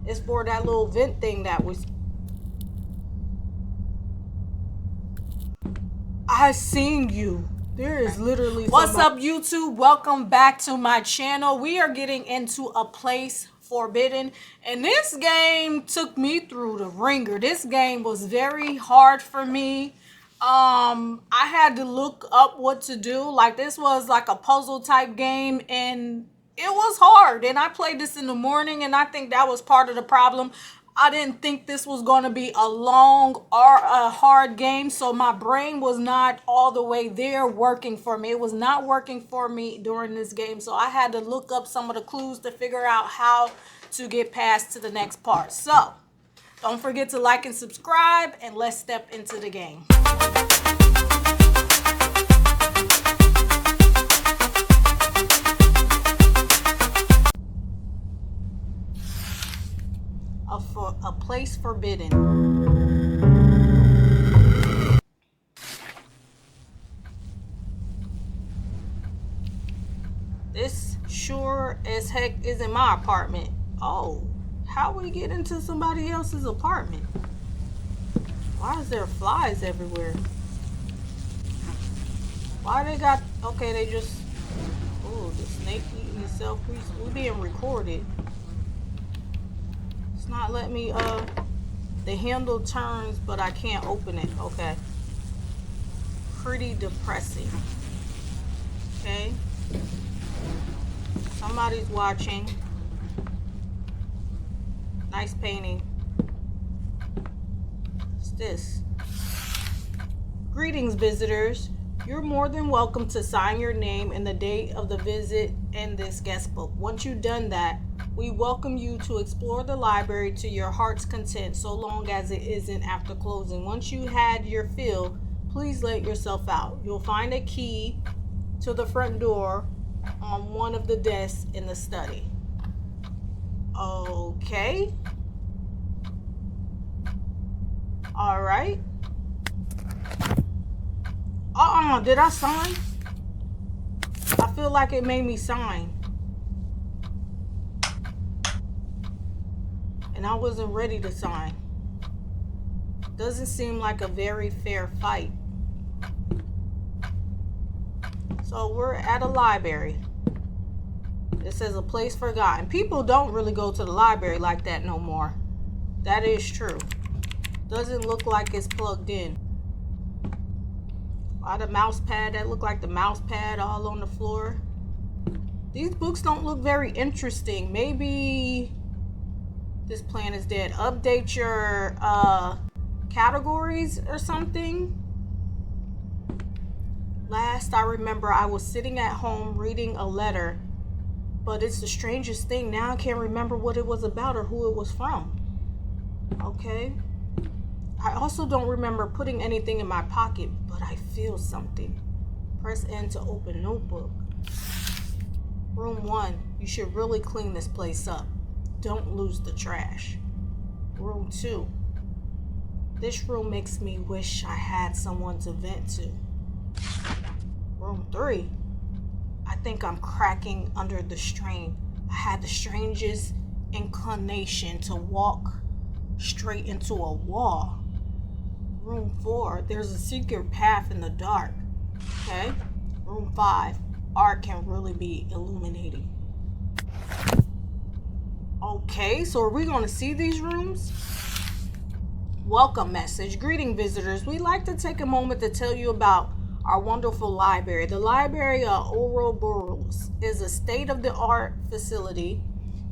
It's for that little vent thing that was... I seen you. There is literally... What's up, YouTube? Welcome back to my channel. We are getting into A Place Forbidden, and this game took me through the ringer. This game was very hard for me. I had to look up what to do. Like, this was like a puzzle type game, and it was hard. And I played this in the morning, and I think that was part of the problem. I didn't think this was going to be a long or a hard game, so my brain was not all the way there working for me. It was not working for me during this game, so I had to look up some of the clues to figure out how to get past to the next part. So, don't forget to like and subscribe, and let's step into the game. A Place Forbidden. This sure as heck isn't my apartment. Oh, how we get into somebody else's apartment? Why is there flies everywhere? Why they got... Okay, they just... Oh, the snake eating itself. We being recorded. Not let me the handle turns, but I can't open it. Okay, pretty depressing. Okay, somebody's watching. Nice painting. What's this? Greetings, visitors. You're more than welcome to sign your name and the date of the visit in this guest book. Once you've done that, we welcome you to explore the library to your heart's content, so long as it isn't after closing. Once you had your fill, please let yourself out. You'll find a key to the front door on one of the desks in the study. Okay. All right. Did I sign? I feel like it made me sign. And I wasn't ready to sign. Doesn't seem like a very fair fight. So we're at a library. It says A Place Forgotten. People don't really go to the library like that no more. That is true. Doesn't look like it's plugged in. Why the mouse pad? That look like the mouse pad all on the floor. These books don't look very interesting. Maybe... This plan is dead. Update your categories or something. Last I remember, I was sitting at home reading a letter, but it's the strangest thing. Now I can't remember what it was about or who it was from. Okay. I also don't remember putting anything in my pocket, but I feel something. Press N to open notebook. Room 1. You should really clean this place up. Don't lose the trash. Room 2. This room makes me wish I had someone to vent to. Room 3. I think I'm cracking under the strain. I had the strangest inclination to walk straight into a wall. Room 4. There's a secret path in the dark. Okay. Room 5. Art can really be illuminating. Okay, so are we going to see these rooms? Welcome message. Greeting, visitors. We'd like to take a moment to tell you about our wonderful library. The Library of Ouroboros is a state-of-the-art facility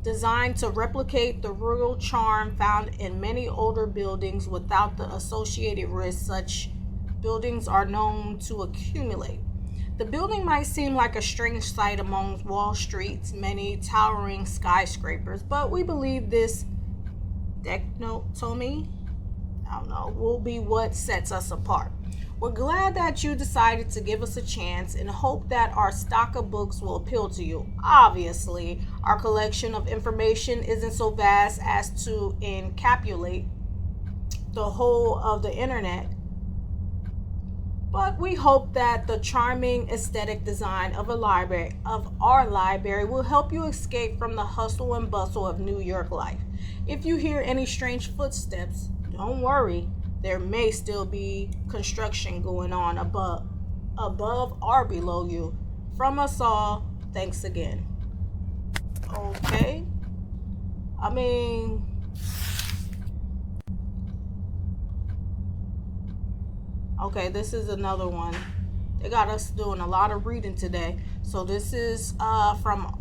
designed to replicate the rural charm found in many older buildings without the associated risks such buildings are known to accumulate. The building might seem like a strange sight among Wall Street's many towering skyscrapers, but we believe this dichotomy, will be what sets us apart. We're glad that you decided to give us a chance and hope that our stock of books will appeal to you. Obviously, our collection of information isn't so vast as to encapsulate the whole of the internet. But we hope that the charming aesthetic design of our library will help you escape from the hustle and bustle of New York life. If you hear any strange footsteps, don't worry. There may still be construction going on above or below you. From us all, thanks again. Okay. I mean, okay, this is another one. They got us doing a lot of reading today. So this is from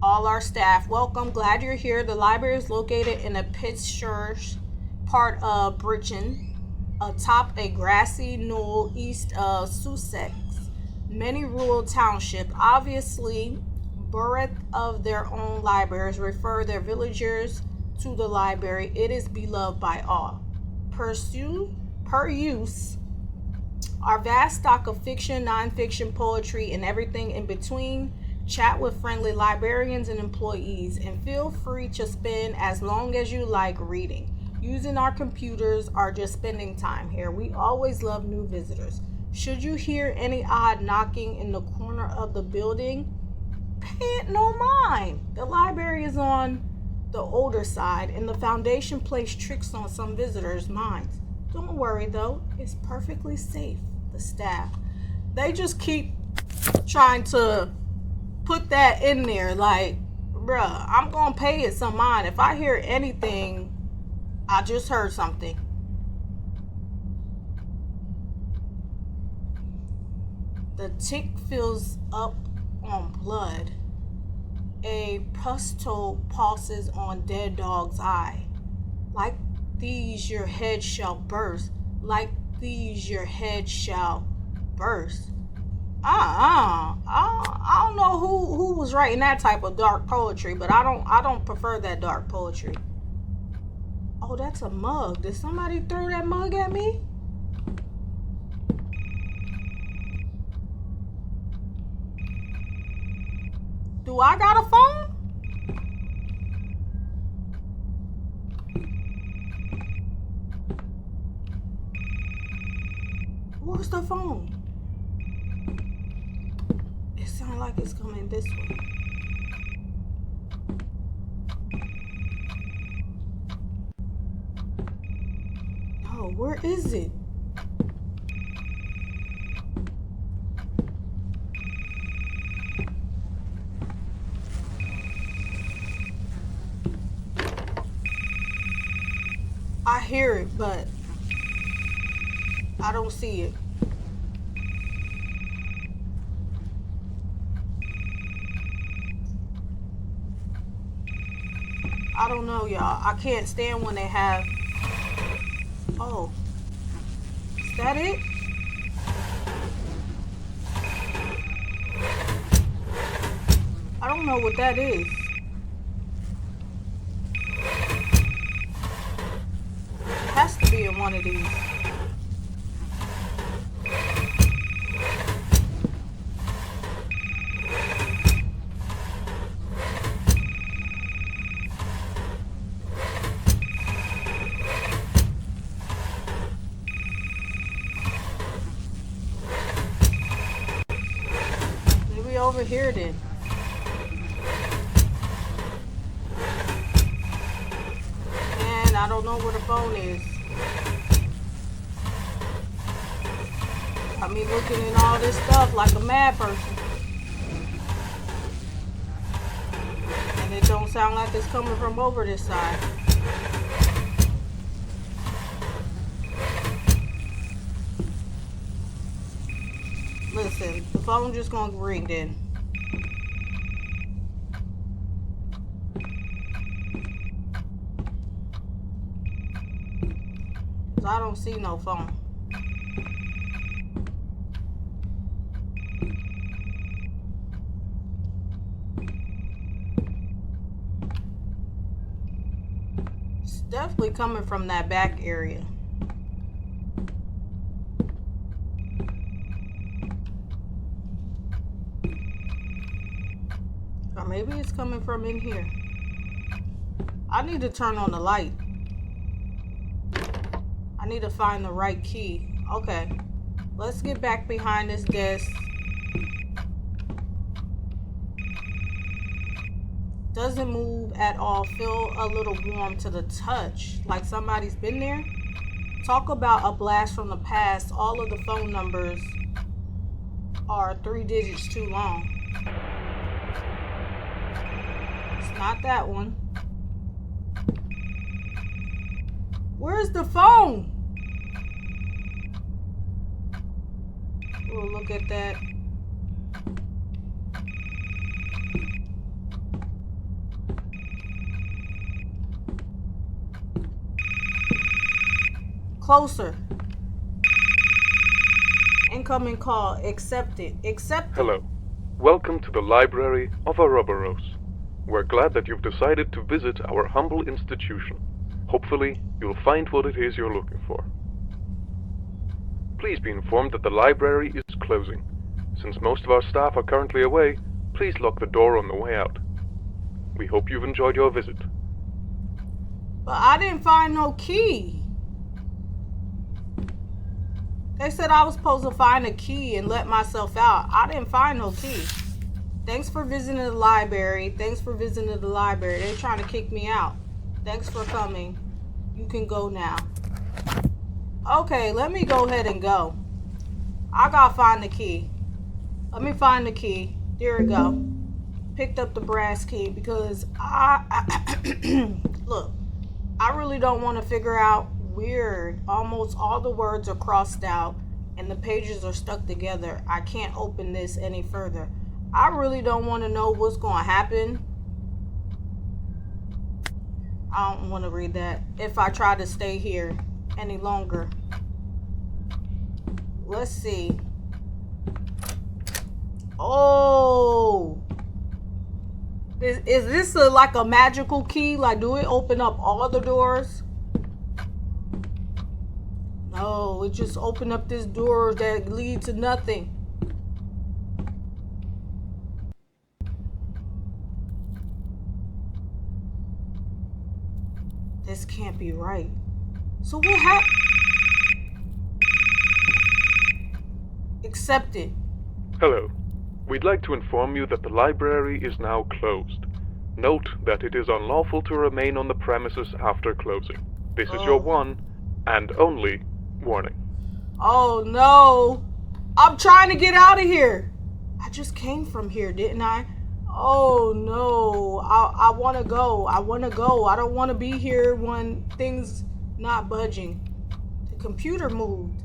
all our staff. Welcome, glad you're here. The library is located in a picturesque part of Bridgeton, atop a grassy knoll east of Sussex. Many rural townships, obviously bereft of their own libraries, refer their villagers to the library. It is beloved by all. Per use, our vast stock of fiction, nonfiction, poetry, and everything in between. Chat with friendly librarians and employees, and feel free to spend as long as you like reading, using our computers, or just spending time here. We always love new visitors. Should you hear any odd knocking in the corner of the building, pay it no mind. The library is on the older side, and the foundation plays tricks on some visitors' minds. Don't worry though, it's perfectly safe. The staff, they just keep trying to put that in there like, bruh, I'm gonna pay it some mind. If I hear anything, I just heard something. The tick fills up on blood. A pustule pulses on dead dog's eye. Like these your head shall burst. Like these your head shall burst. I don't know who was writing that type of dark poetry, but I don't prefer that dark poetry. Oh, that's a mug. Did somebody throw that mug at me? Do I got a phone? Where's the phone? It sounds like it's coming this way. No, where is it? I hear it, but I don't see it. I don't know, y'all. I can't stand when they have... Oh. Is that it? I don't know what that is. It has to be in one of these. Over here then. And I don't know where the phone is. Got me looking at all this stuff like a mad person. And it don't sound like it's coming from over this side. Listen, the phone just gonna ring then. Cause I don't see no phone. It's definitely coming from that back area. Maybe it's coming from in here. I need to turn on the light. I need to find the right key. Okay. Let's get back behind this desk. Doesn't move at all. Feel a little warm to the touch, like somebody's been there. Talk about a blast from the past. All of the phone numbers are 3 digits too long. It's not that one. Where's the phone? We'll look at that. Closer. Incoming call. Accepted. Accepted. Hello. Welcome to the Library of Ouroboros. We're glad that you've decided to visit our humble institution. Hopefully, you'll find what it is you're looking for. Please be informed that the library is closing. Since most of our staff are currently away, please lock the door on the way out. We hope you've enjoyed your visit. But I didn't find no key. They said I was supposed to find a key and let myself out. I didn't find no key. Thanks for visiting the library. Thanks for visiting the library. They're trying to kick me out. Thanks for coming. You can go now. Okay, let me go ahead and go. I gotta find the key. Let me find the key. There we go. Picked up the brass key because look, I really don't want to figure out. Weird. Almost all the words are crossed out and the pages are stuck together. I can't open this any further. I really don't want to know what's going to happen. I don't want to read that if I try to stay here any longer. Let's see. Oh, is this like a magical key? Like, do it open up all the doors? No, it just opened up this door that lead to nothing. This can't be right. So what happened? Accepted. Hello. We'd like to inform you that the library is now closed. Note that it is unlawful to remain on the premises after closing. This is your one and only warning. Oh no. I'm trying to get out of here. I just came from here, didn't I? Oh no. I want to go. I want to go. I don't want to be here when things not budging. The computer moved.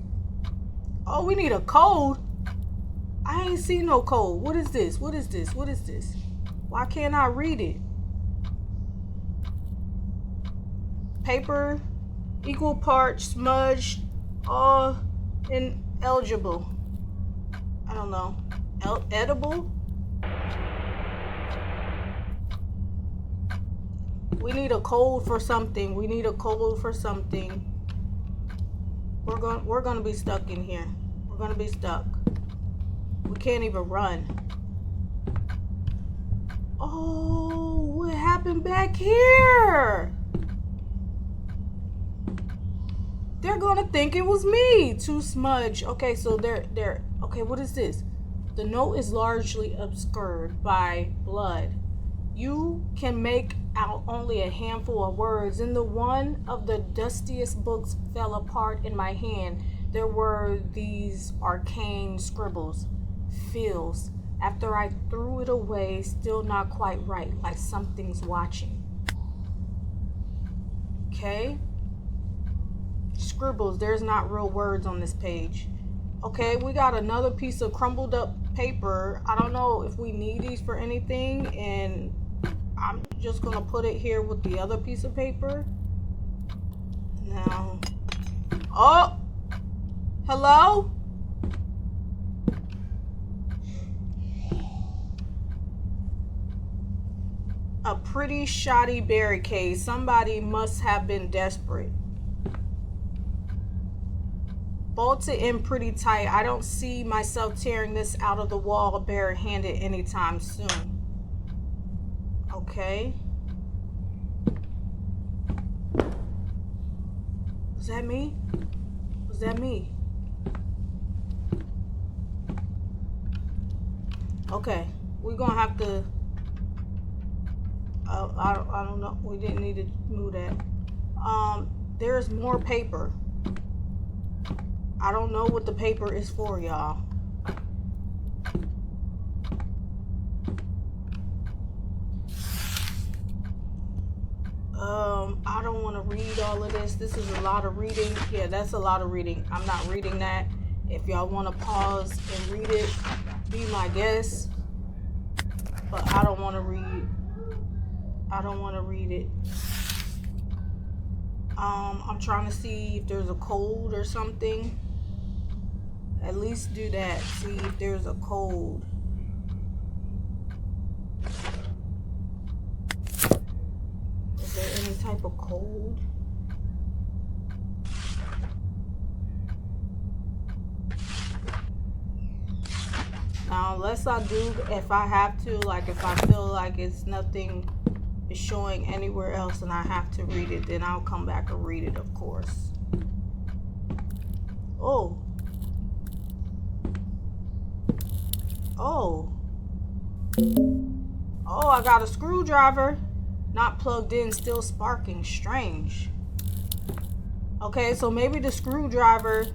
Oh, we need a code. I ain't seen no code. What is this? What is this? What is this? Why can't I read it? Paper, equal parts, smudged, ineligible. I don't know. Edible? We need a code for something. We need a code for something. We're gonna be stuck in here. We're gonna be stuck. We can't even run. Oh, what happened back here? They're gonna think it was me. Too smudge. Okay, so they're okay, what is this? The note is largely obscured by blood. You can make out only a handful of words. And the one of the dustiest books fell apart in my hand. There were these arcane scribbles. Feels. After I threw it away, still not quite right, like something's watching. Okay? Scribbles. There's not real words on this page. Okay, we got another piece of crumbled up paper. I don't know if we need these for anything, and I'm just gonna put it here with the other piece of paper. Now, oh, hello? A pretty shoddy barricade. Somebody must have been desperate. Bolted in pretty tight. I don't see myself tearing this out of the wall barehanded anytime soon. Okay. Was that me? Was that me? Okay, we're gonna have to. I don't know. We didn't need to move that. There's more paper. I don't know what the paper is for, y'all. I don't want to read all of this. This is a lot of reading. Yeah, that's a lot of reading. I'm not reading that. If y'all want to pause and read it, be my guest. But I don't want to read. I don't want to read it. I'm trying to see if there's a code or something. At least do that. See if there's a code. Is there any type of code? Now, unless I do, if I have to, like if I feel like it's nothing is showing anywhere else and I have to read it, then I'll come back and read it, of course. Oh. Oh. Oh, I got a screwdriver. Not plugged in, still sparking. Strange. Okay, so maybe the screwdriver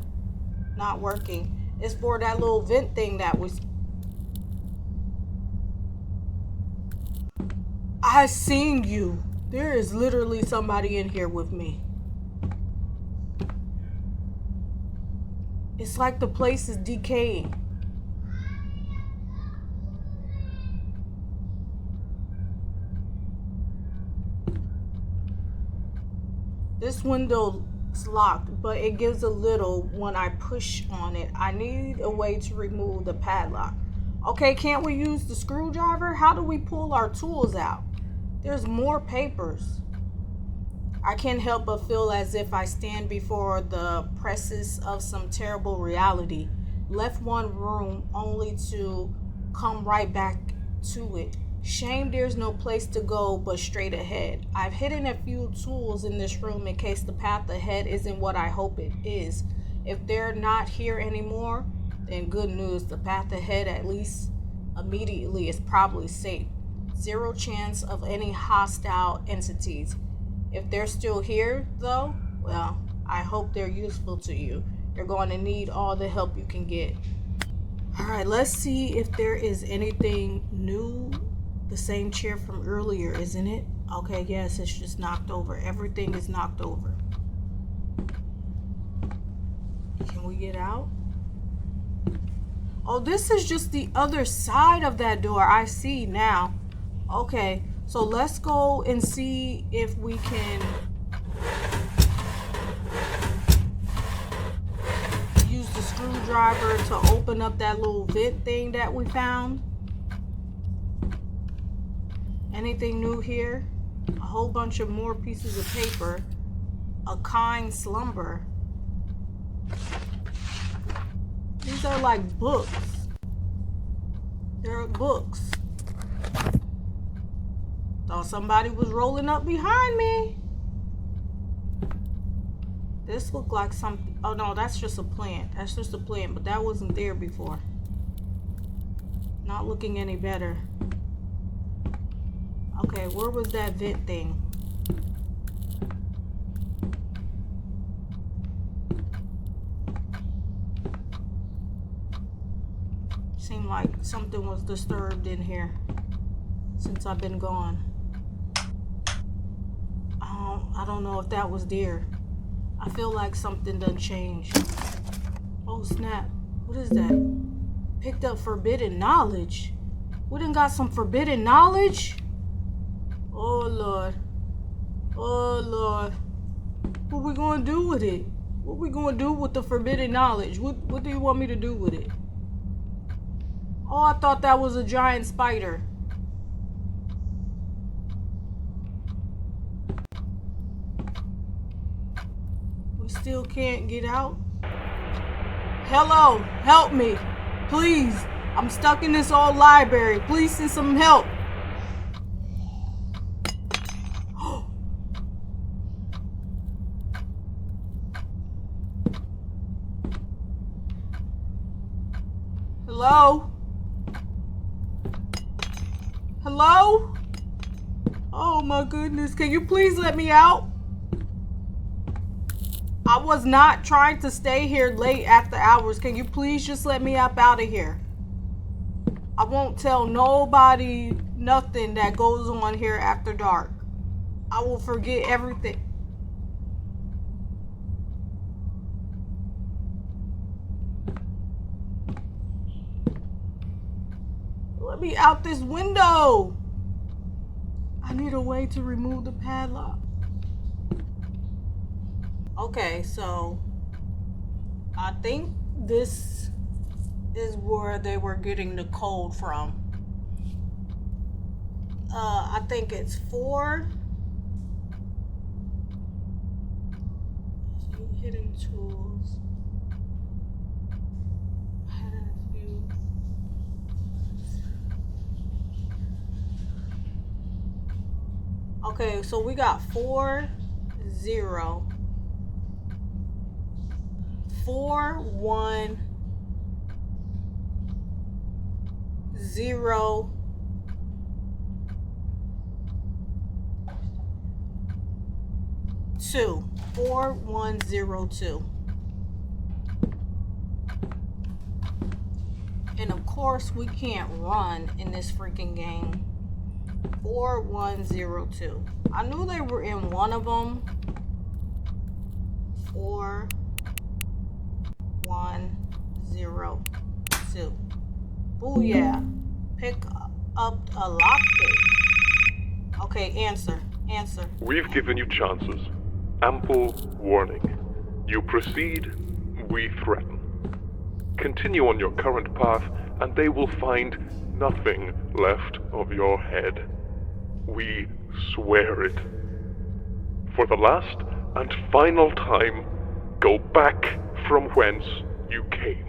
not working. It's for that little vent thing that was... I seen you. There is literally somebody in here with me. It's like the place is decaying. This window is locked, but it gives a little when I push on it. I need a way to remove the padlock. Okay, can't we use the screwdriver? How do we pull our tools out? There's more papers. I can't help but feel as if I stand before the precipice of some terrible reality. Left one room only to come right back to it. Shame there's no place to go but straight ahead. I've hidden a few tools in this room in case the path ahead isn't what I hope it is. If they're not here anymore, then good news. The path ahead, at least immediately, is probably safe. Zero chance of any hostile entities. If they're still here, though, well, I hope they're useful to you. You're going to need all the help you can get. Alright, let's see if there is anything new. The same chair from earlier, isn't it? Okay, yes, it's just knocked over. Everything is knocked over. Can we get out? Oh, this is just the other side of that door. I see now. Okay, so let's go and see if we can use the screwdriver to open up that little vent thing that we found. Anything new here? A whole bunch of more pieces of paper. A kind slumber. These are like books. They're books. Thought somebody was rolling up behind me. This looked like something. Oh no, that's just a plant. That's just a plant, but that wasn't there before. Not looking any better. Okay, where was that vent thing? Seemed like something was disturbed in here since I've been gone. I don't know if that was there. I feel like something done changed. Oh snap. What is that? Picked up forbidden knowledge. We done got some forbidden knowledge? Oh Lord. Oh Lord. What we gonna do with it? What we gonna do with the forbidden knowledge? What do you want me to do with it? Oh, I thought that was a giant spider. We still can't get out? Hello, help me. Please. I'm stuck in this old library. Please send some help. Hello? Hello? Oh my goodness. Can you please let me out? I was not trying to stay here late after hours. Can you please just let me up out of here? I won't tell nobody nothing that goes on here after dark. I will forget everything. Let me out this window. I need a way to remove the padlock. Okay, so I think this is where they were getting the code from. I think it's 4 hidden tools. Okay, so we got 4 0 4 1 0 2 4 1 0 2. And of course we can't run in this freaking game. 4 1 0 2. I knew they were in one of them. 4 1 0 2. Booyah. Pick up a lockpick. Okay, answer. We've given you chances. Ample warning. You proceed, we threaten. Continue on your current path, and they will find nothing left of your head. We swear it. For the last and final time, go back from whence you came.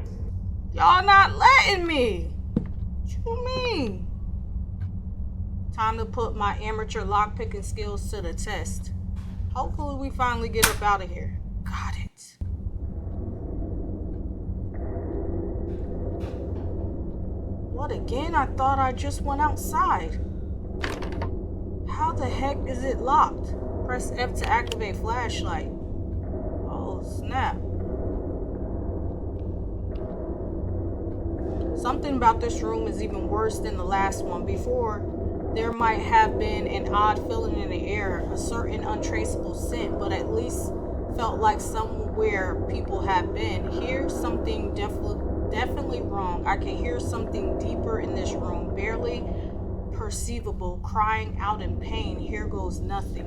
Y'all not letting me. What you mean? Time to put my amateur lockpicking skills to the test. Hopefully we finally get up out of here. Got it. What again? I thought I just went outside. How the heck is it locked? Press F to activate flashlight. Oh, snap. Something about this room is even worse than the last one. Before, there might have been an odd feeling in the air, a certain untraceable scent, but at least felt like somewhere people have been. Here, something definitely wrong. I can hear something deeper in this room, barely perceivable, crying out in pain. Here goes nothing.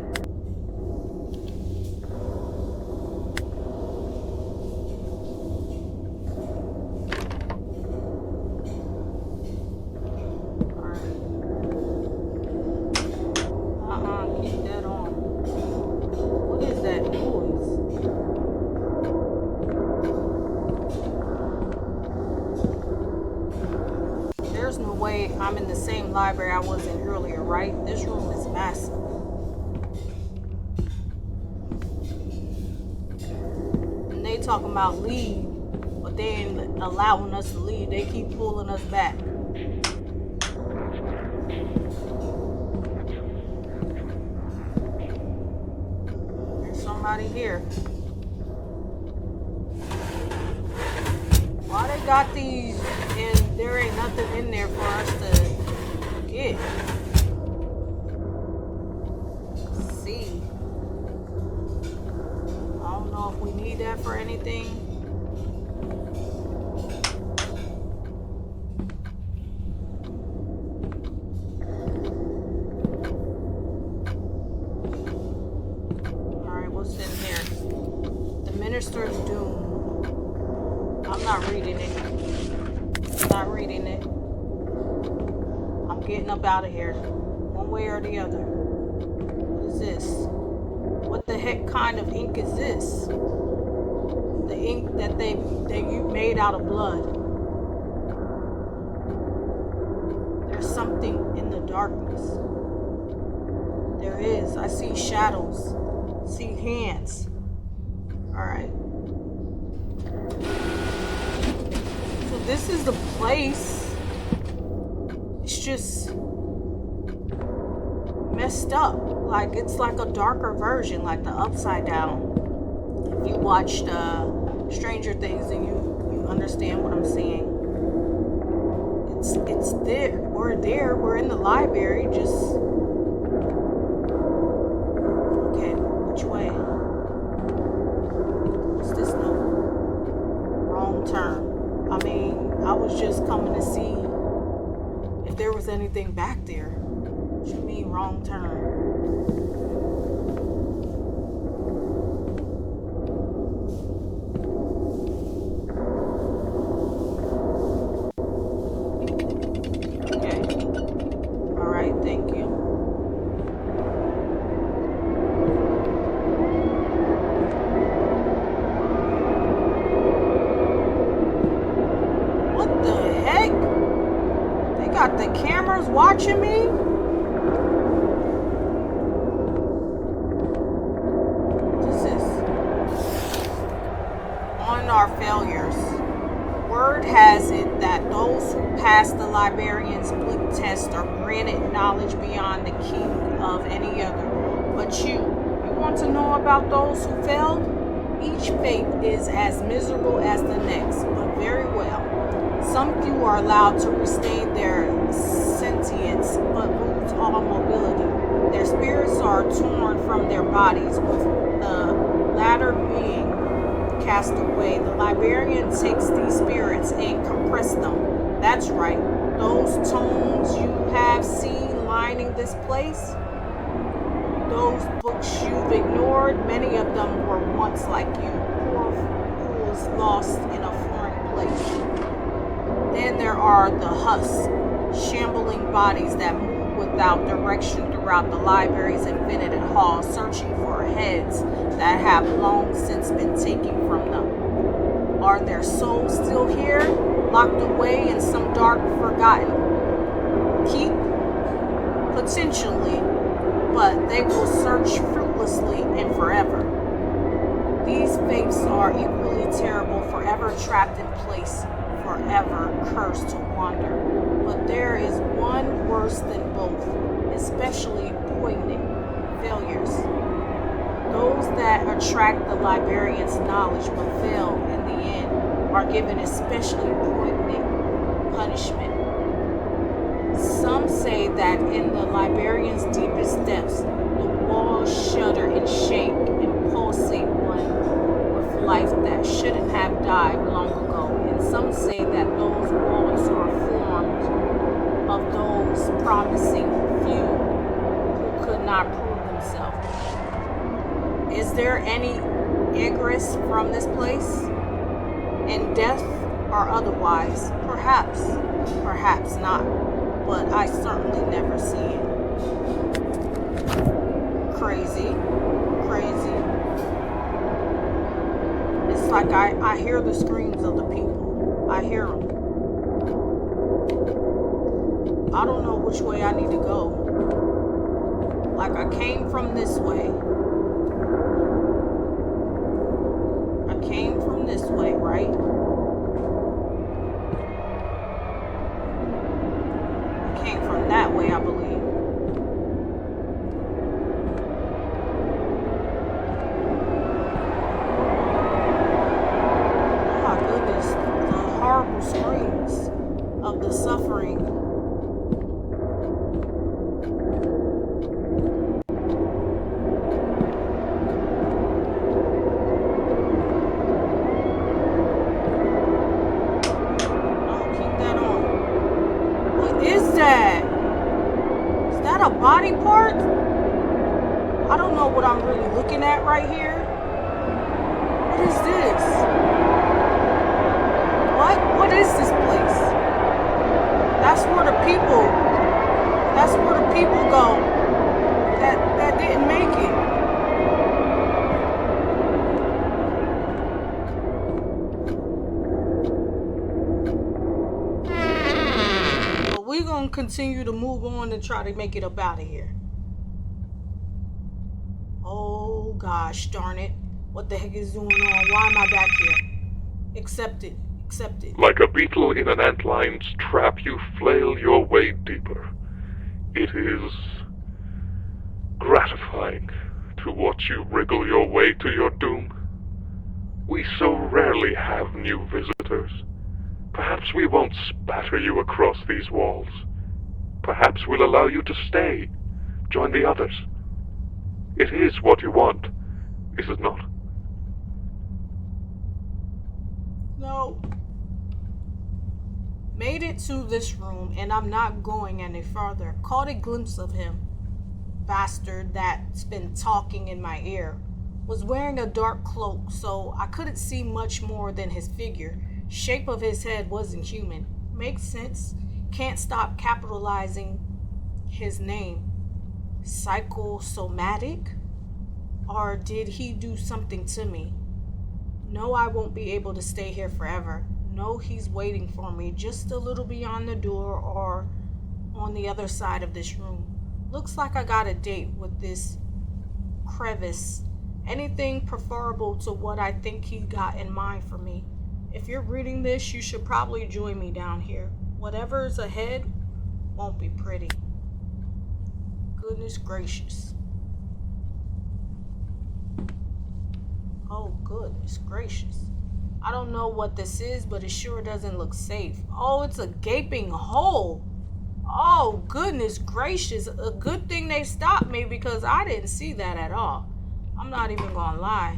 Keep that on. What is that noise? There's no way I'm in the same library I was in earlier, right? This room is massive. And they talking about leave, but they ain't allowing us to leave. They keep pulling us back. There's somebody here. Why they got these and there ain't nothing in there for us to get? Let's see. I don't know if we need that for anything. Alright, what's in here? The Minister's Doom. I'm not reading it. I'm getting up out of here. One way or the other. What is this? What the heck kind of ink is this? The ink that you made out of blood. There's something in the darkness. There is. I see shadows. See hands. Alright. This is the place. It's just messed up. Like, it's like a darker version, like the Upside Down. If you watched Stranger Things, then you understand what I'm saying. It's there. We're in the library, just... Okay, which way? What's this note? Wrong turn. I mean, I was just coming to see if there was anything back there. What you mean, wrong turn? Watching me? This is on our failures. Word has it that those who pass the librarian's bleak test are granted knowledge beyond the king of any other. But you want to know about those who failed? Each fate is as miserable as the next, but very well. Some few are allowed to retain their sentience, but lose all mobility. Their spirits are torn from their bodies, with the latter being cast away. The librarian takes these spirits and compresses them. That's right. Those tomes you have seen lining this place, those books you've ignored, many of them were once like you, poor fools lost in a foreign place. Then there are the husks, shambling bodies that move without direction throughout the library's infinite halls, searching for heads that have long since been taken from them. Are their souls still here, locked away in some dark, forgotten keep? Potentially, but they will search fruitlessly and forever. These fates are equally terrible, forever trapped in place, forever cursed to wander. But there is one worse than both, especially poignant: failures. Those that attract the librarian's knowledge but fail in the end are given especially poignant punishment. Some say that in the librarian's deepest depths, the walls shudder and shake and pulsate one with life that shouldn't have died long ago. And some say that those walls are formed of those promising few who could not prove themselves. Is there any egress from this place? In death or otherwise? Perhaps, perhaps not. But I certainly never see it. Crazy. It's like I hear the screams of the people. I hear them. I don't know which way I need to go. Like, I came from this way. Right? Came from that way, I believe. Oh my goodness, the horrible screams of the suffering. Body part? I don't know what I'm really looking at right here. What is this? What is this place? That's where the people go that didn't make it. But we're gonna continue to move on and try to make it up out of here. Oh gosh, darn it. What the heck is going on? Why am I back here? Accept it. Like a beetle in an antline's trap, you flail your way deeper. It is gratifying to watch you wriggle your way to your doom. We so rarely have new visitors. Perhaps we won't spatter you across these walls. Perhaps we'll allow you to stay, join the others. It is what you want, is it not? No. Made it to this room, and I'm not going any further. Caught a glimpse of him. Bastard that's been talking in my ear. Was wearing a dark cloak, so I couldn't see much more than his figure. Shape of his head wasn't human. Makes sense. Can't stop capitalizing his name. Psychosomatic? Or did he do something to me? No, I won't be able to stay here forever. No, he's waiting for me just a little beyond the door or on the other side of this room. Looks like I got a date with this crevice. Anything preferable to what I think he got in mind for me. If you're reading this, you should probably join me down here. Whatever's ahead won't be pretty. Goodness gracious. Oh, goodness gracious. I don't know what this is, but it sure doesn't look safe. Oh, it's a gaping hole. Oh, goodness gracious. A good thing they stopped me because I didn't see that at all. I'm not even gonna lie.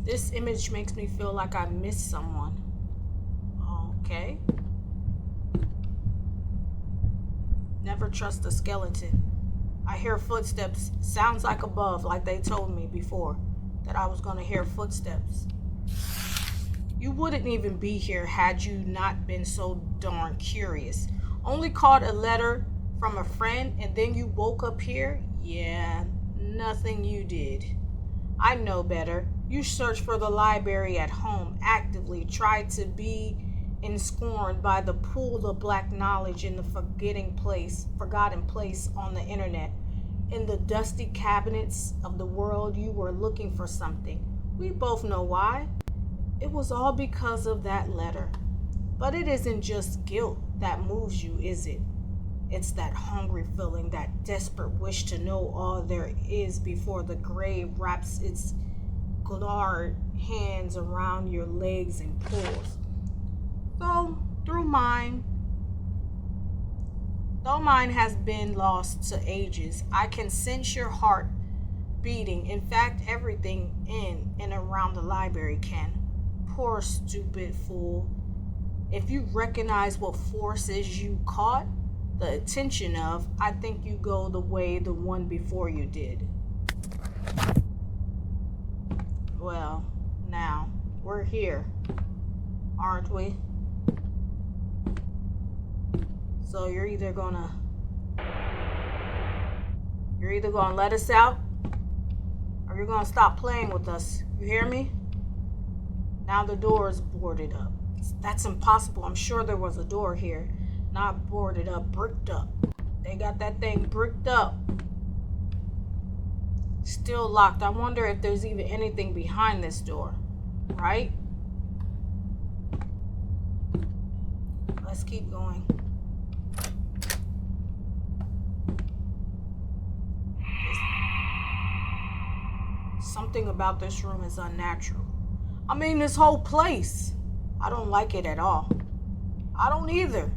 This image makes me feel like I missed someone. Okay. Never trust a skeleton. I hear footsteps. Sounds like above, like they told me before that I was gonna hear footsteps. You wouldn't even be here had you not been so darn curious. Only caught a letter from a friend and then you woke up here? Yeah, nothing you did. I know better. You search for the library at home, actively try to be enscorned by the pool of black knowledge in the forgotten place on the internet. In the dusty cabinets of the world, you were looking for something. We both know why. It was all because of that letter. But it isn't just guilt that moves you, is it? It's that hungry feeling, that desperate wish to know all there is before the grave wraps its gauntlet hands around your legs and pulls. So, though mine has been lost to ages, I can sense your heart beating. In fact, everything in and around the library can. Poor stupid fool. If you recognize what forces you caught the attention of, I think you go the way the one before you did. Well, now, we're here, aren't we? So you're either gonna let us out, or you're gonna stop playing with us. You hear me? Now the door is boarded up. That's impossible. I'm sure there was a door here. Not boarded up, bricked up. They got that thing bricked up. Still locked. I wonder if there's even anything behind this door. Right? Let's keep going. Something about this room is unnatural. I mean, this whole place. I don't like it at all. I don't either.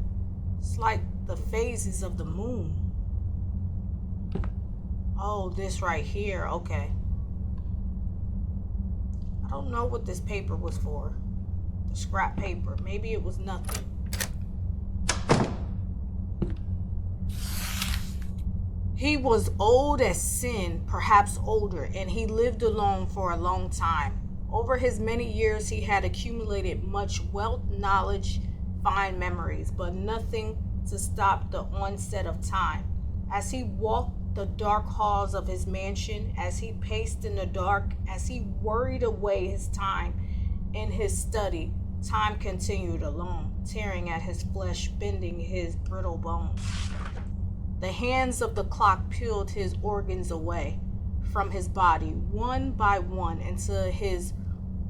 It's like the phases of the moon. Oh, this right here. Okay. I don't know what this paper was for. The scrap paper. Maybe it was nothing. He was old as sin, perhaps older, and he lived alone for a long time. Over his many years, he had accumulated much wealth, knowledge, fine memories, but nothing to stop the onset of time. As he walked the dark halls of his mansion, as he paced in the dark, as he worried away his time in his study, time continued alone, tearing at his flesh, bending his brittle bones. The hands of the clock peeled his organs away from his body, one by one, until his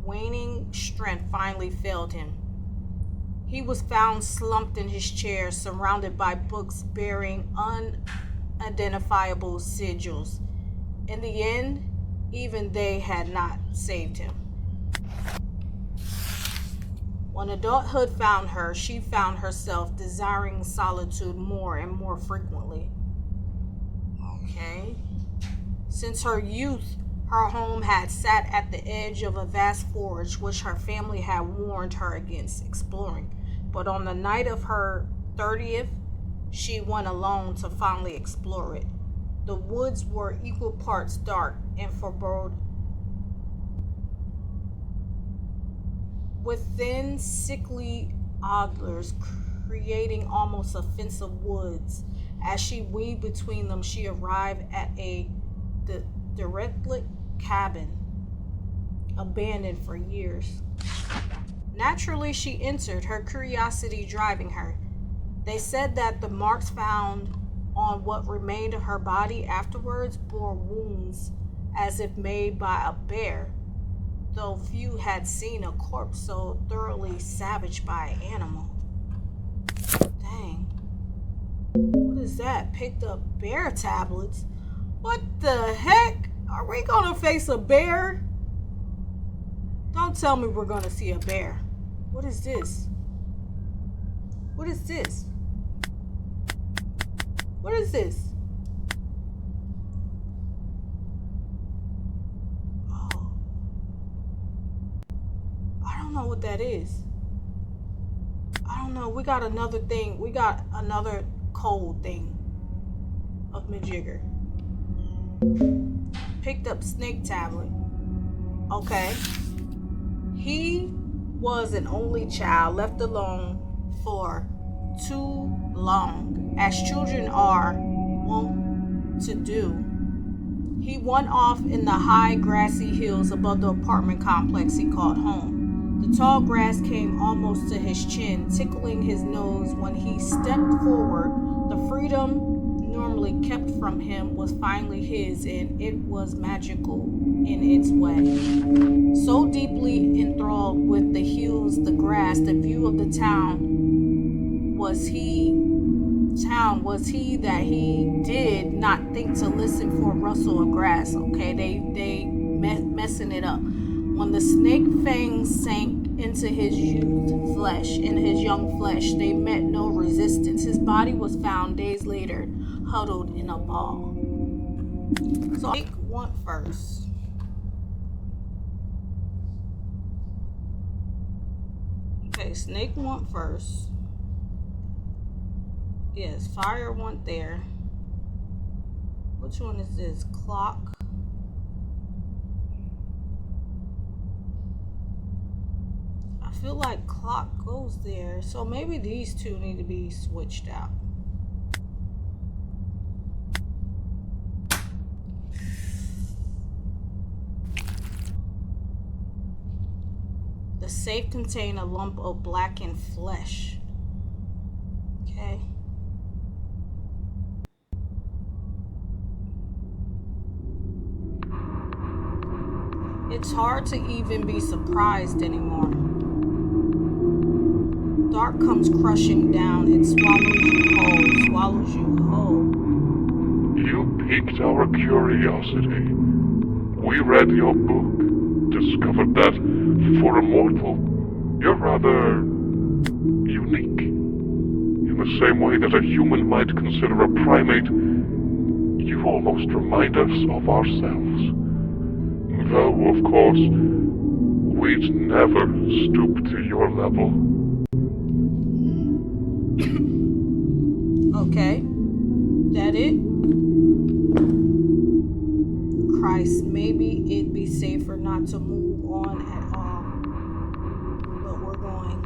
waning strength finally failed him. He was found slumped in his chair, surrounded by books bearing unidentifiable sigils. In the end, even they had not saved him. When adulthood found her, she found herself desiring solitude more and more frequently. Okay. Since her youth, her home had sat at the edge of a vast forest which her family had warned her against exploring. But on the night of her 30th, she went alone to finally explore it. The woods were equal parts dark and foreboding. Within sickly oglars creating almost offensive woods. As she weaved between them, she arrived at a derelict cabin, abandoned for years. Naturally, she entered, her curiosity driving her. They said that the marks found on what remained of her body afterwards bore wounds as if made by a bear, though few had seen a corpse so thoroughly savaged by an animal. Dang. What is that? Picked up bear tablets? What the heck? Are we gonna face a bear? Don't tell me we're gonna see a bear. What is this? What is this? What is this? Oh. I don't know what that is. I don't know. We got another thing. We got another cold thing of Majigger. Picked up snake tablet. Okay. He was an only child left alone for too long, as children are wont to do. He went off in the high grassy hills above the apartment complex he called home. The tall grass came almost to his chin, tickling his nose when he stepped forward. The freedom normally kept from him was finally his, and it was magical in its way. So deeply enthralled with the hills, the grass, the view of the town was he that he did not think to listen for a rustle of grass. Okay, they messing it up. When the snake fangs sank into his young flesh, they met no resistance. His body was found days later, huddled in a ball. So snake went first. Okay, snake went first. Yes, fire went there. Which one is this? Clock. I feel like clock goes there. So maybe these two need to be switched out. The safe contained a lump of blackened flesh. Okay. It's hard to even be surprised anymore. Dark comes crushing down. It swallows you whole. You piqued our curiosity. We read your book, discovered that for a mortal, you're rather unique. In the same way that a human might consider a primate, you almost remind us of ourselves. Though, of course, we'd never stoop to your level. Okay. That it? Christ, maybe it'd be safer not to move on at all. But we're going.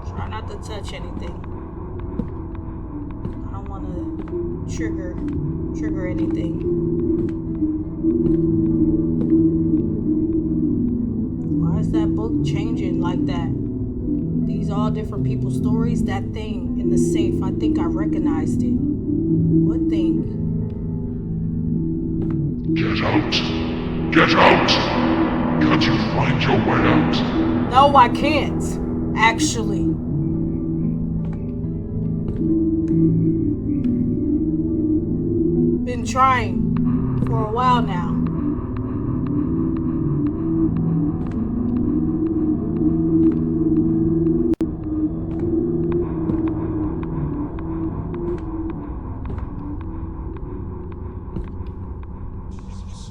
Try not to touch anything. I don't want to trigger anything. Why is that book changing like that? These all different people's stories. That thing in the safe, I think I recognized it. What thing? Get out! Get out! Can't you find your way out? No, I can't. Actually. Been trying for a while now.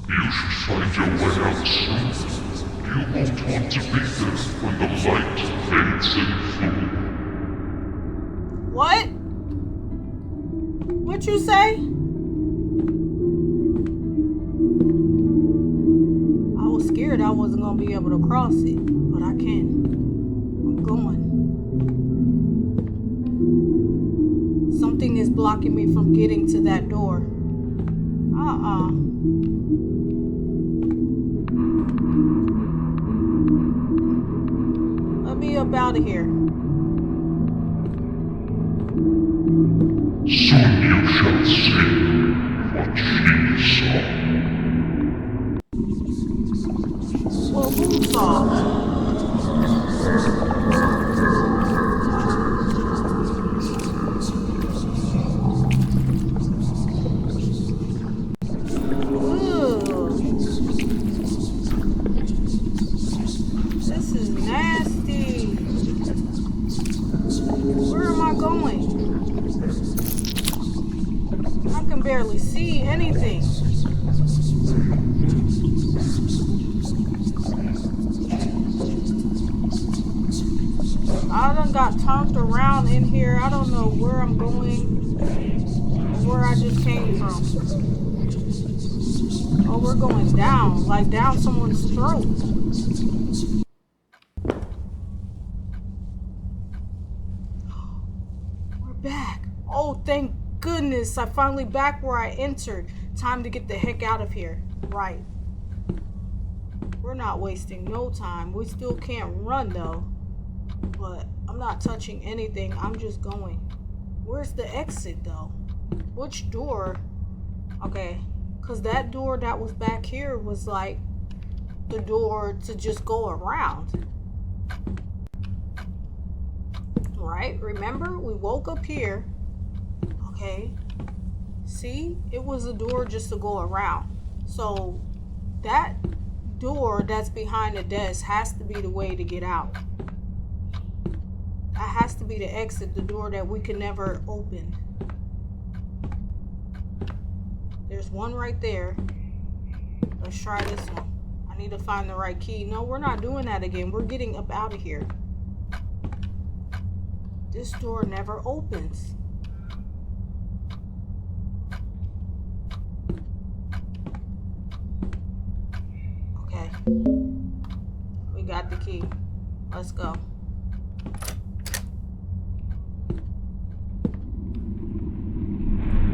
You should find your way out soon. You won't want to be there when the light fades in full. What? What you say? I was scared I wasn't gonna be able to cross it, but I can. I'm going. Something is blocking me from getting to that door. Let me up out of here. Soon you shall see what she saw. Well, who saw? This is nasty. Where am I going? I can barely see anything. I done got turned around in here. I don't know where I'm going or where I just came from. Oh, we're going down, like down someone's throat. We're back. Oh, thank goodness. I'm finally back where I entered. Time to get the heck out of here. Right. We're not wasting no time. We still can't run though. But I'm not touching anything. I'm just going. Where's the exit though? Which door? Okay. Because that door that was back here was like the door to just go around. Right? Remember? We woke up here. Okay. See? It was a door just to go around. So that door that's behind the desk has to be the way to get out. That has to be the exit, the door that we can never open. There's one right there. Let's try this one. I need to find the right key. No, we're not doing that again. We're getting up out of here. This door never opens. Okay. We got the key. Let's go.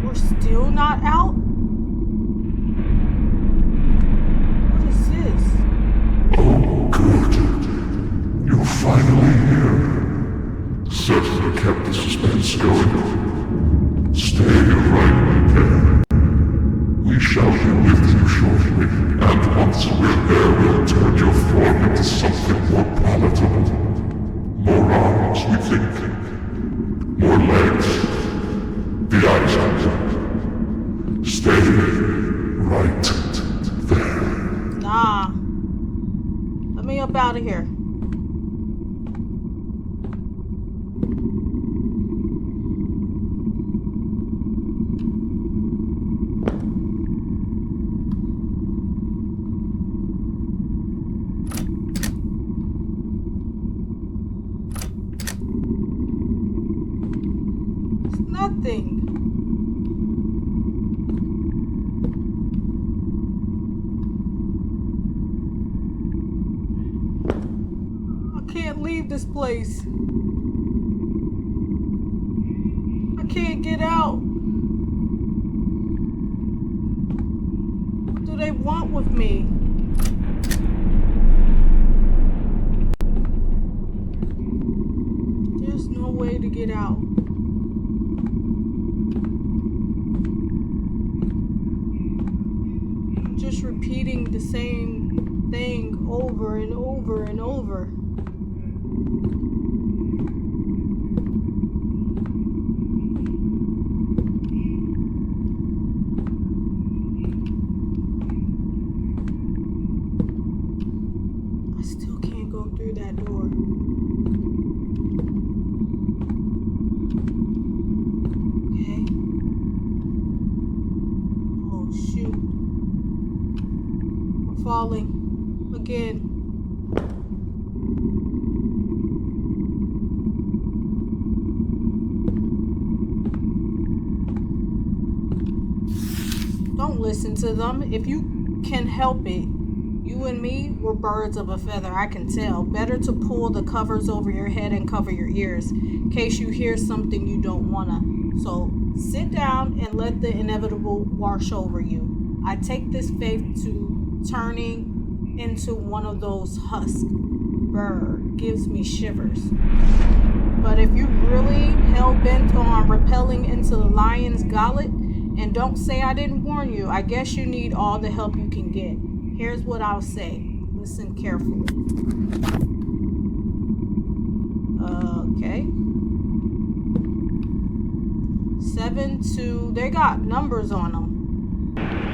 We're still not out? What is this? Oh, good. You're finally here. Certainly kept the suspense going. Stay right there. We shall be with you shortly, and once we're there, we'll turn your form into something more palatable. More arms, we think. More legs. The eyes out. Stay right there. Nah. Let me up out of here. It's nothing. Can't leave this place. I can't get out. What do they want with me? There's no way to get out. I'm just repeating the same thing over and over and over. I still can't go through that door. Okay. Oh shoot. We're falling again. Don't listen to them. If you can help it, you and me, we're birds of a feather, I can tell. Better to pull the covers over your head and cover your ears in case you hear something you don't wanna. So sit down and let the inevitable wash over you. I take this faith to turning into one of those husks. Brr, gives me shivers. But if you really hell-bent on rappelling into the lion's gullet, and don't say I didn't warn you, I guess you need all the help you can get. Here's what I'll say. Listen carefully. Okay. 7, 2, they got numbers on them.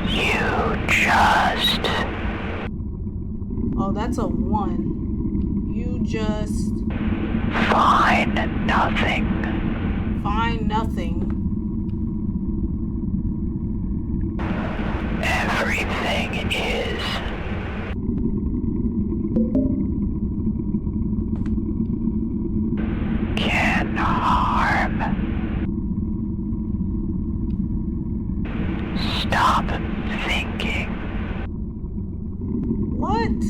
You just... Oh, that's a 1. You just... find nothing. Find nothing. Everything is. Can harm. Stop thinking. What?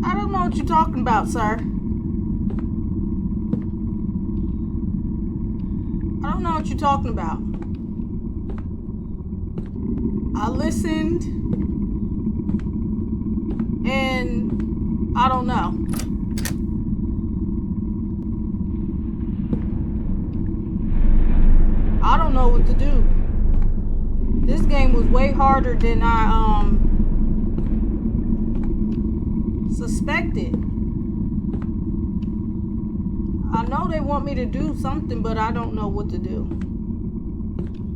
I don't know what you're talking about, sir. I don't know what you're talking about. I listened, and I don't know. I don't know what to do. This game was way harder than I suspected. I know they want me to do something, but I don't know what to do.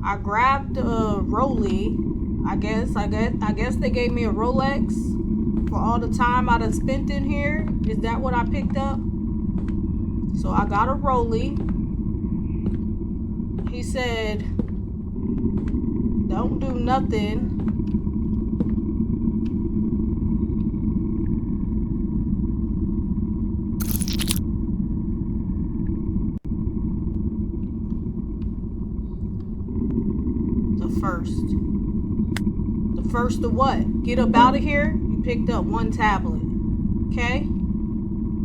I grabbed a Rolly. I guess they gave me a Rolex for all the time I done spent in here. Is that what I picked up? So I got a Rolly. He said, don't do nothing. The first to what? Get up out of here? You picked up 1 tablet. Okay?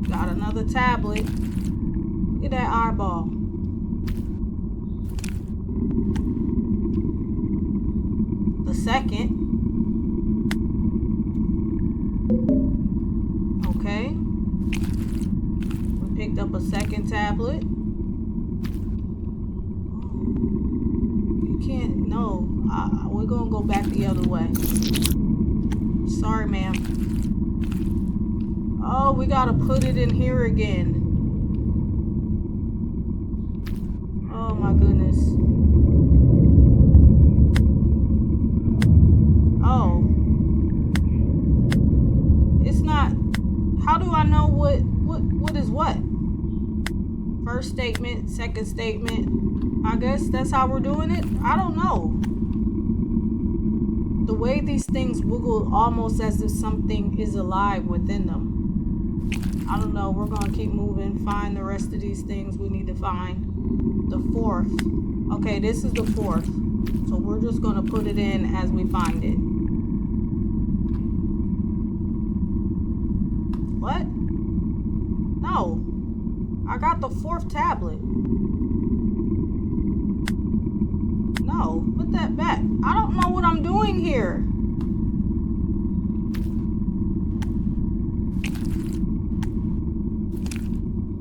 Got another tablet. Look at that eyeball. The second. Okay. We picked up a second tablet. No, we're gonna go back the other way. Sorry, ma'am. Oh, we gotta put it in here again. Oh my goodness. Oh. It's not. How do I know what is what? First statement, second statement. I guess that's how we're doing it. I don't know. The way these things wiggle almost as if something is alive within them. I don't know. We're going to keep moving. Find the rest of these things we need to find. The 4th. Okay, this is the 4th. So we're just going to put it in as we find it. What? No. I got the 4th tablet. No, put that back. I don't know what I'm doing here.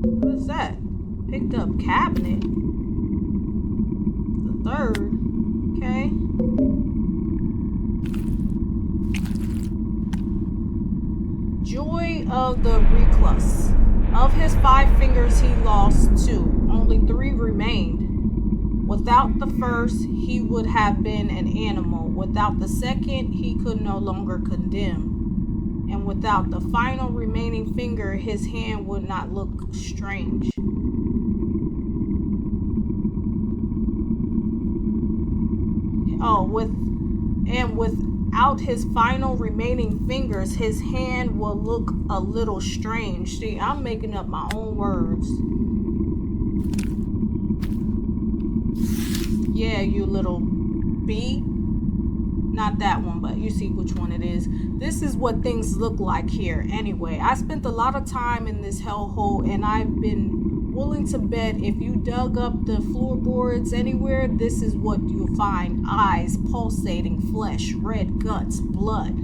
What is that? Picked up cabinet. The 3rd. Okay. of the recluse. Of his 5 fingers, he lost 2. Only 3 remained. Without the first, he would have been an animal. Without the second, he could no longer condemn. And without the final remaining finger, his hand would not look strange. Without his final remaining fingers, his hand will look a little strange. See, I'm making up my own words. Yeah, you little bee. Not that one, but you see which one it is. This is what things look like here. Anyway, I spent a lot of time in this hellhole, and I've been willing to bet if you dug up the floorboards anywhere, this is what you'll find. Eyes, pulsating flesh, red guts, blood.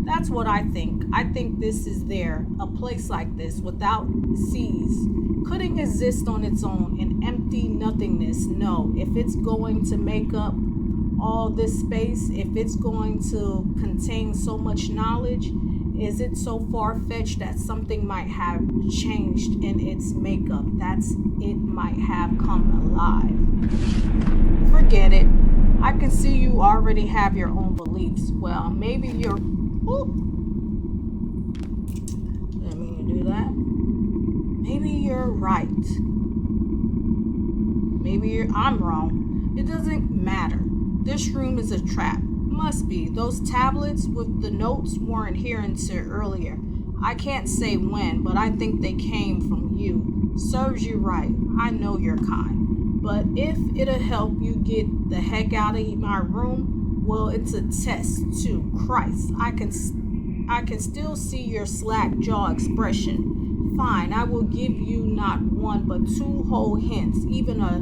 That's what I think. I think this is there. A place like this, without seas, couldn't exist on its own. An empty nothingness. No, if it's going to make up all this space, if it's going to contain so much knowledge, is it so far-fetched that something might have changed in its makeup? That's it might have come alive. Forget it. I can see you already have your own beliefs. Well, maybe you're... Ooh. Didn't mean to do that. Maybe you're right. Maybe I'm wrong. It doesn't matter. This room is a trap. Must be. Those tablets with the notes weren't here until earlier. I can't say when, but I think they came from you. Serves you right. I know you're kind. But if it'll help you get the heck out of my room, well, it's a test too. Christ, I can still see your slack jaw expression. Fine, I will give you not 1 but 2 whole hints. Even a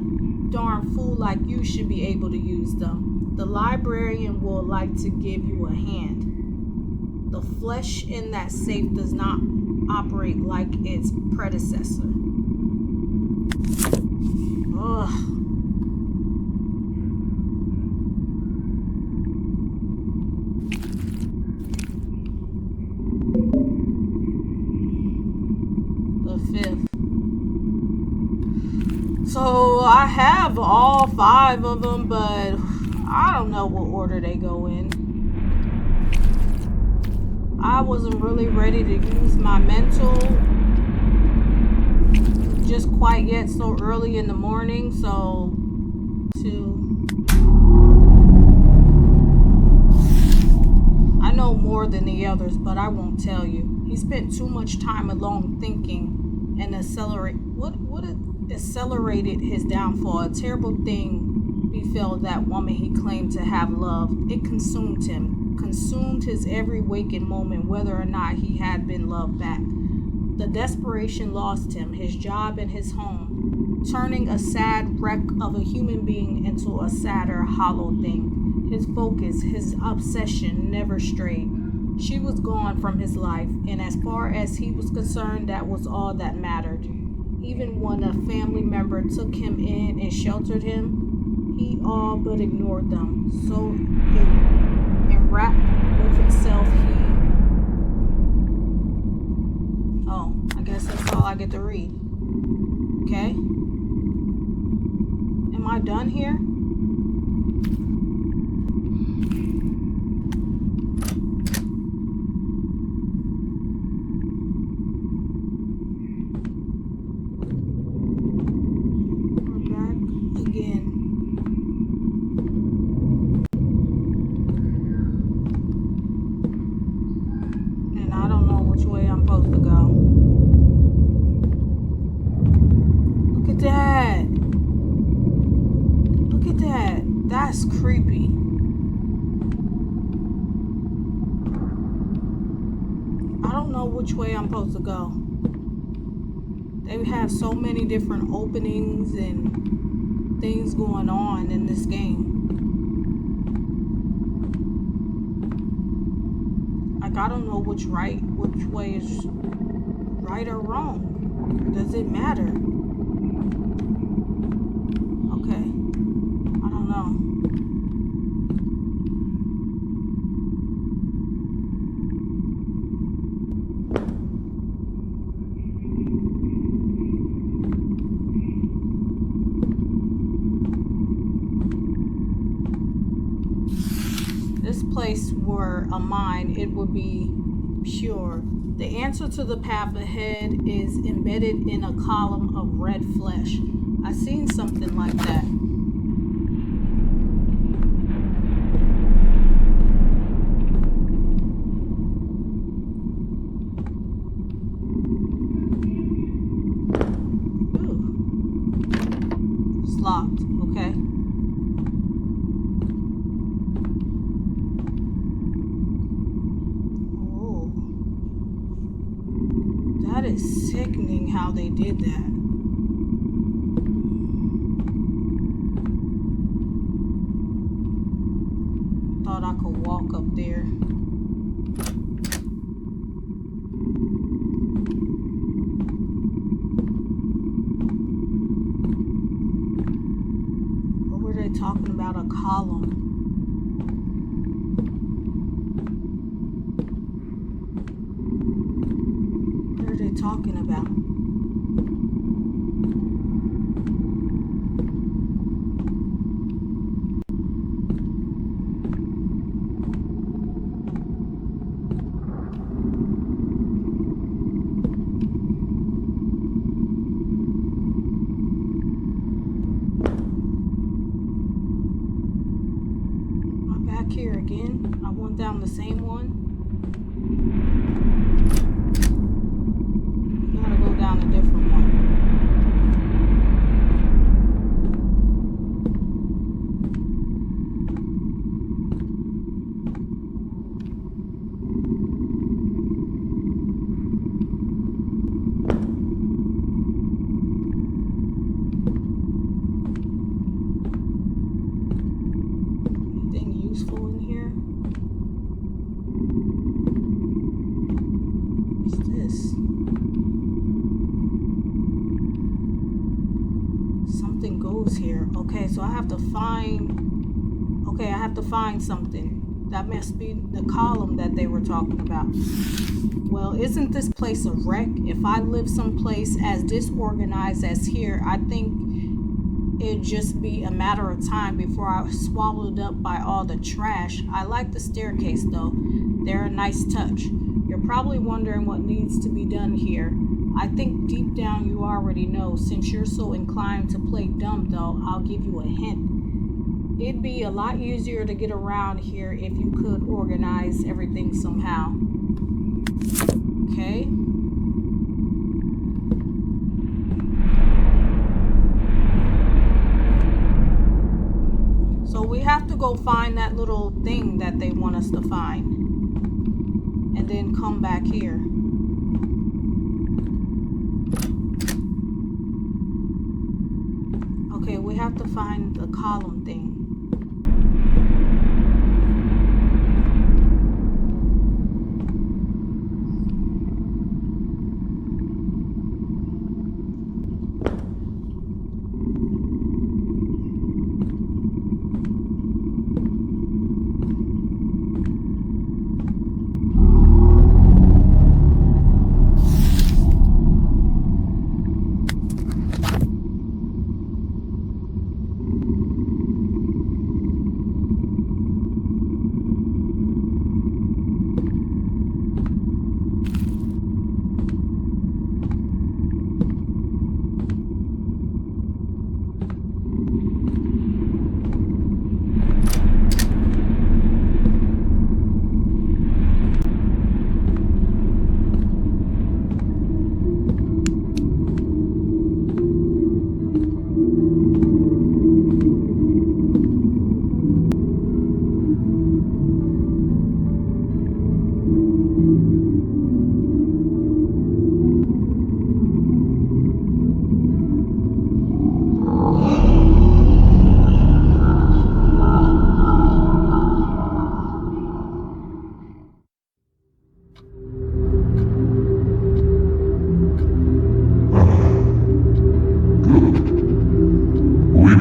darn fool like you should be able to use them. The librarian will like to give you a hand. The flesh in that safe does not operate like its predecessor. Ugh. The 5th. So I have all 5 of them, but I don't know what order they go in. I wasn't really ready to use my mental just quite yet so early in the morning, so I know more than the others, but I won't tell you. He spent too much time alone thinking and accelerated his downfall. A terrible thing befell that woman he claimed to have loved. It consumed him, consumed his every waking moment, whether or not he had been loved back. The desperation lost him, his job and his home, turning a sad wreck of a human being into a sadder, hollow thing. His focus, his obsession never strayed. She was gone from his life, and as far as he was concerned, that was all that mattered. Even when a family member took him in and sheltered him, he all but ignored them. So enwrapped with himself, Oh, I guess that's all I get to read. Okay. Am I done here? We're back again. That's creepy. I don't know which way I'm supposed to go. They have so many different openings and things going on in this game. Like, I don't know which way is right or wrong. Does it matter? Okay. I don't know. this place were a mine, it would be pure. The answer to the path ahead is embedded in a column of red flesh. I seen something like that. Ooh. It's locked, okay. That is sickening how they did that. Thought I could walk up there. What were they talking about? A column. Talking about. Am I back here again? I went down the same one. Down a different one. Anything useful in here? What's this? Something goes here. Okay, so I have to find something. That must be the column that they were talking about. Well, isn't this place a wreck? If I live someplace as disorganized as here, I think it'd just be a matter of time before I was swallowed up by all the trash. I like the staircase though. They're a nice touch. You're probably wondering what needs to be done here. I think deep down you already know. Since you're so inclined to play dumb though, I'll give you a hint. It'd be a lot easier to get around here if you could organize everything somehow. Okay. So we have to go find that little thing that they want us to find. And then come back here. Okay, we have to find the column thing.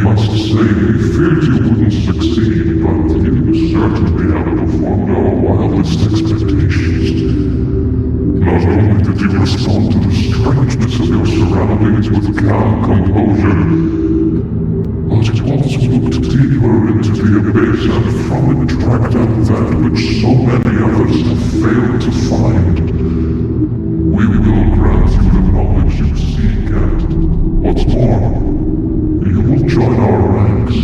must say we feared you wouldn't succeed, but you certainly outperformed our wildest expectations. Not only did you respond to the strangeness of your surroundings with calm composure, but you also looked deeper into the database and from it tracked out that which so many others have failed to find. We will grant you the knowledge you seek, and what's more, you will join our ranks.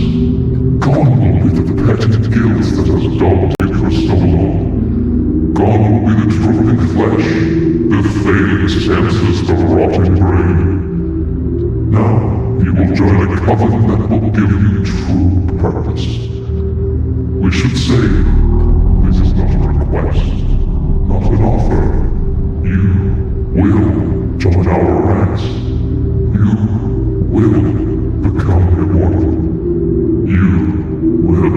Gone will be the petty guilds that has dogged you for so long. Gone will be the drooping flesh, the failing senses, the rotting brain. Now, you will join a coven that will give you true purpose. We should say, this is not a request, not an offer. You will join our ranks. You will become immortal. You will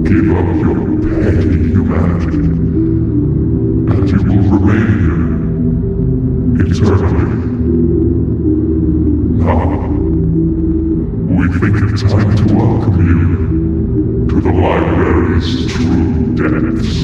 give up your petty humanity. And you will remain here eternally. Now, we think it's time to welcome you to the library's true depths.